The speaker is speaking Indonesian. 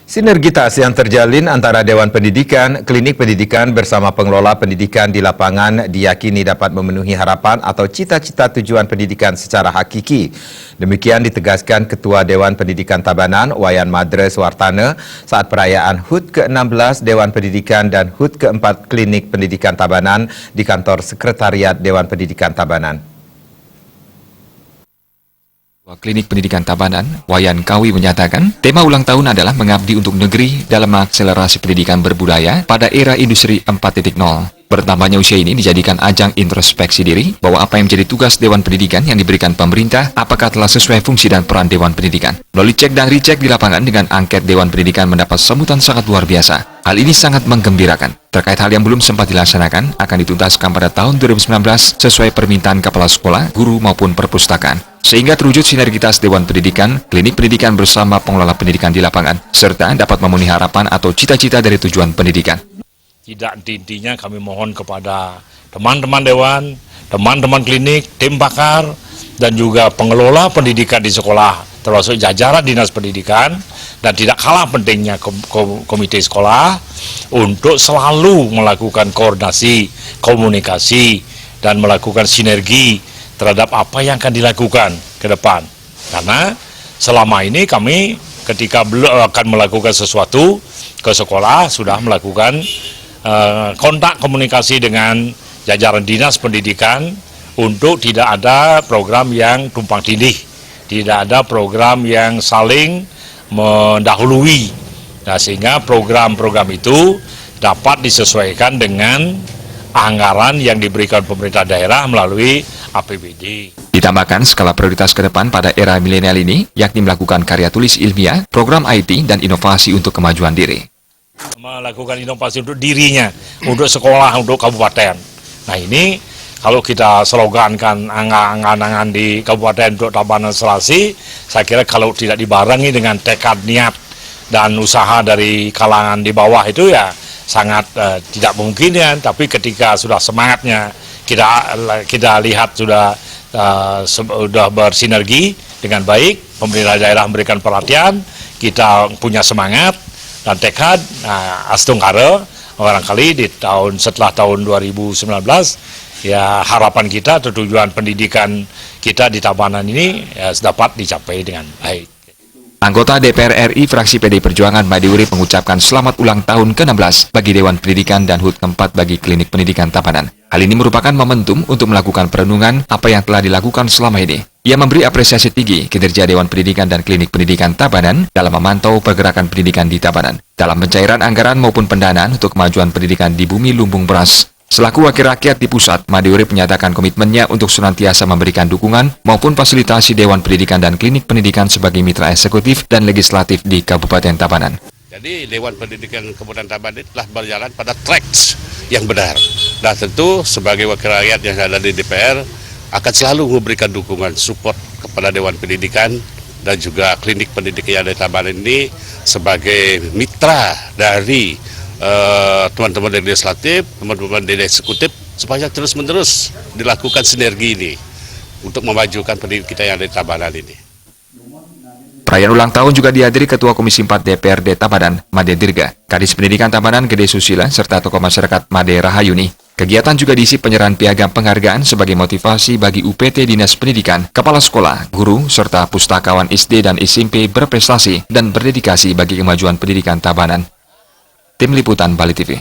Sinergitas yang terjalin antara Dewan Pendidikan, Klinik Pendidikan bersama pengelola pendidikan di lapangan diyakini dapat memenuhi harapan atau cita-cita tujuan pendidikan secara hakiki. Demikian ditegaskan Ketua Dewan Pendidikan Tabanan, Wayan Madre Suartana, saat perayaan HUT ke-16 Dewan Pendidikan dan HUT ke-4 Klinik Pendidikan Tabanan di kantor Sekretariat Dewan Pendidikan Tabanan. Klinik Pendidikan Tabanan, Wayan Kawi menyatakan, tema ulang tahun adalah mengabdi untuk negeri dalam mengakselerasi pendidikan berbudaya pada era industri 4.0. Bertambahnya usia ini dijadikan ajang introspeksi diri bahwa apa yang menjadi tugas Dewan Pendidikan yang diberikan pemerintah, apakah telah sesuai fungsi dan peran Dewan Pendidikan. Melalui cek dan recheck di lapangan dengan angket Dewan Pendidikan mendapat sambutan sangat luar biasa. Hal ini sangat menggembirakan. Terkait hal yang belum sempat dilaksanakan, akan dituntaskan pada tahun 2019 sesuai permintaan kepala sekolah, guru maupun perpustakaan. Sehingga terwujud sinergitas Dewan Pendidikan, Klinik Pendidikan bersama pengelola pendidikan di lapangan, serta dapat memenuhi harapan atau cita-cita dari tujuan pendidikan. Tidak intinya kami mohon kepada teman-teman Dewan, teman-teman klinik, tim pakar, dan juga pengelola pendidikan di sekolah, termasuk jajaran dinas pendidikan, dan tidak kalah pentingnya komite sekolah, untuk selalu melakukan koordinasi, komunikasi, dan melakukan sinergi terhadap apa yang akan dilakukan ke depan. Karena selama ini kami ketika belum akan melakukan sesuatu ke sekolah, sudah melakukan kontak komunikasi dengan jajaran dinas pendidikan untuk tidak ada program yang tumpang tindih, tidak ada program yang saling mendahului. Nah, sehingga program-program itu dapat disesuaikan dengan anggaran yang diberikan pemerintah daerah melalui APBD. Ditambahkan skala prioritas ke depan pada era milenial ini, yakni melakukan karya tulis ilmiah, program IT, dan inovasi untuk kemajuan diri. Melakukan inovasi untuk dirinya, untuk sekolah, untuk kabupaten. Nah, ini kalau kita slogankan angan-angan di kabupaten untuk Tabanan Selasi, saya kira kalau tidak dibarengi dengan tekad, niat, dan usaha dari kalangan di bawah itu ya sangat tidak mungkin ya. Tapi ketika sudah semangatnya kita lihat sudah bersinergi dengan baik, pemerintah daerah memberikan perhatian, kita punya semangat dan tekad, astungkara barangkali di setelah tahun 2019 ya harapan kita atau tujuan pendidikan kita di Tabanan ini ya, dapat dicapai dengan baik. Anggota DPR RI fraksi PDI Perjuangan Made Urip mengucapkan selamat ulang tahun ke-16 bagi Dewan Pendidikan dan HUT ke-4 bagi Klinik Pendidikan Tabanan. Hal ini merupakan momentum untuk melakukan perenungan apa yang telah dilakukan selama ini. Ia memberi apresiasi tinggi kinerja Dewan Pendidikan dan Klinik Pendidikan Tabanan dalam memantau pergerakan pendidikan di Tabanan, dalam pencairan anggaran maupun pendanaan untuk kemajuan pendidikan di bumi lumbung beras. Selaku wakil rakyat di pusat, Made Urip menyatakan komitmennya untuk senantiasa memberikan dukungan maupun fasilitasi Dewan Pendidikan dan Klinik Pendidikan sebagai mitra eksekutif dan legislatif di Kabupaten Tabanan. Jadi Dewan Pendidikan Kabupaten Tabanan telah berjalan pada tracks yang benar. Dan tentu sebagai wakil rakyat yang ada di DPR akan selalu memberikan dukungan support kepada Dewan Pendidikan dan juga Klinik Pendidikan yang ada di Tabanan ini sebagai mitra dari teman-teman dari legislatif, teman-teman dari eksekutif, supaya terus-menerus dilakukan sinergi ini untuk memajukan pendidikan kita yang ada di Tabanan ini. Perayaan ulang tahun juga dihadiri Ketua Komisi 4 DPRD Tabanan, Made Dirga, Kadis Pendidikan Tabanan Gede Susila, serta tokoh masyarakat Made Rahayuni. Kegiatan juga diisi penyerahan piagam penghargaan sebagai motivasi bagi UPT Dinas Pendidikan, kepala sekolah, guru, serta pustakawan SD dan SMP berprestasi dan berdedikasi bagi kemajuan pendidikan Tabanan. Tim Liputan Bali TV.